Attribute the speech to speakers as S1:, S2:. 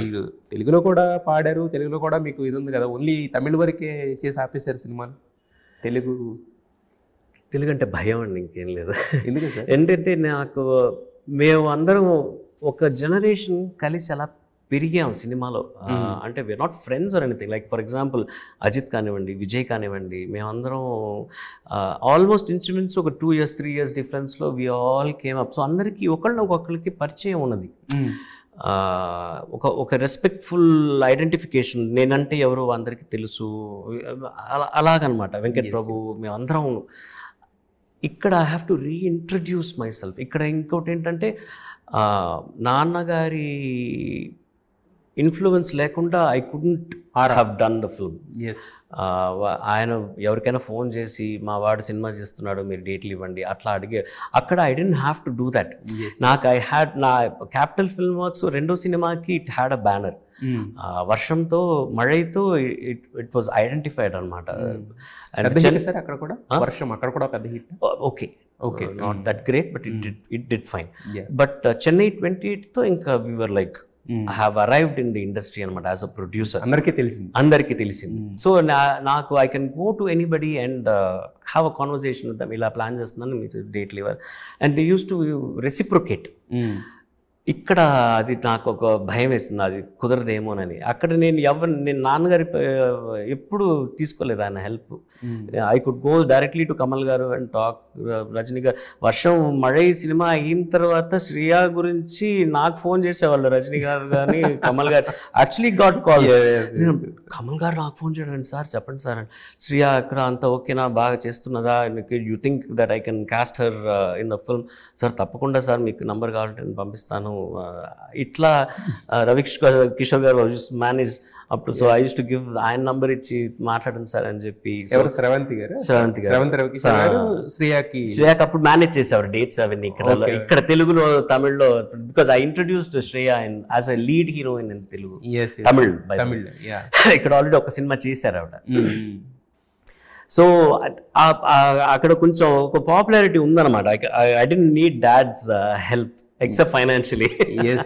S1: మీరు తెలుగులో కూడా పాడారు, తెలుగులో కూడా మీకు ఇది ఉంది కదా, ఓన్లీ తమిళ వరకే చేసి ఆపేశారు సినిమాలు. తెలుగు
S2: అంటే భయం అండి, ఇంకేం లేదు.
S1: ఎందుకు సార్?
S2: ఏంటంటే నాకు మేము అందరం ఒక జనరేషన్ కలిసి అలా పెరిగాం సినిమాలో. అంటే we're not friends or anything. Like for example Ajith కానివ్వండి, విజయ్ కానివ్వండి, మేమందరం ఆల్మోస్ట్ ఇన్స్ట్రుమెంట్స్ ఒక 2 years 3 years డిఫరెన్స్లో we all came up. So అందరికీ ఒకళ్ళకి పరిచయం ఉన్నది. ఒక రెస్పెక్ట్ఫుల్ ఐడెంటిఫికేషన్, నేనంటే ఎవరో అందరికీ తెలుసు, అలాగనమాట. వెంకట్ ప్రభు మేమందరం. ఇక్కడ I have to reintroduce my self. ఇక్కడ ఇంకోటి ఏంటంటే నాన్నగారి ఇన్ఫ్లుయెన్స్ లేకుండా I couldn't have done the film. ఆయన ఎవరికైనా ఫోన్ చేసి మా వాడు సినిమా చేస్తున్నాడు మీరు డేట్లు ఇవ్వండి అట్లా అడిగే, అక్కడ I didn't have to do that. నాకు నా క్యాపిటల్ ఫిల్మ్ వర్క్స్ రెండో సినిమాకి ఇట్ హ్యాడ్ అ బ్యానర్. వర్షంతో మழைతో ఇట్ వాజ్ ఐడెంటిఫైడ్ అనమాట.
S1: అక్కడ కూడా వర్షం, అక్కడ కూడా పెద్ద hit. Okay,
S2: not that great but it did fine. But Chennai 28తో ఇంకా we were like I have arrived in the industry అనమాట యాజ్ అ ప్రొడ్యూసర్. అందరికీ తెలిసింది. సో నాకు I can go to anybody and have a conversation with them. ఇలా plan చేస్తున్నాను, మీరు డేట్లు ఇవ్వాలి, and they used to reciprocate. ఇక్కడ అది నాకు ఒక భయం వేస్తుంది, అది కుదరదేమోనని. అక్కడ నేను నాన్నగారి ఎప్పుడు తీసుకోలేదు ఆయన help. I could go directly to Kamal గారు అండ్ టాక్. రజనీ గారు వర్షం మഴై సినిమా అయిన తర్వాత శ్రియా గురించి నాకు ఫోన్ చేసేవాళ్ళు, రజనీ గారు కానీ కమల్ గారు. Actually got call. కమల్ గారు నాకు ఫోన్ చేయడండి, సార్ చెప్పండి సార్, శ్రియా ఇక్కడ అంతా ఓకేనా, బాగా చేస్తున్నదా, you think that I can cast her in the film. Sir తప్పకుండా సార్, మీకు నంబర్ కావాలంటే నేను పంపిస్తాను. ఇట్లా కిషోర్ గారు మేనేజ్ అప్పుడు. So I used to give ఆయన నంబర్ ఇచ్చి మాట్లాడండి సార్ అని చెప్పి.
S1: శ్రవంతి గారు శ్రేయాకి
S2: అప్పుడు మేనేజ్ చేసేవారు డేట్స్ అవన్నీ. ఇక్కడ తెలుగులో తమిళ్లో, because I introduced Shreya as a lead heroine in Telugu, Tamil. ఇక్కడ ఆల్రెడీ ఒక సినిమా చేశారు ఆవిడ. సో అక్కడ కొంచెం ఒక పాపులారిటీ ఉందన్నమాట. I don't need dad's help except financially.
S1: Yes.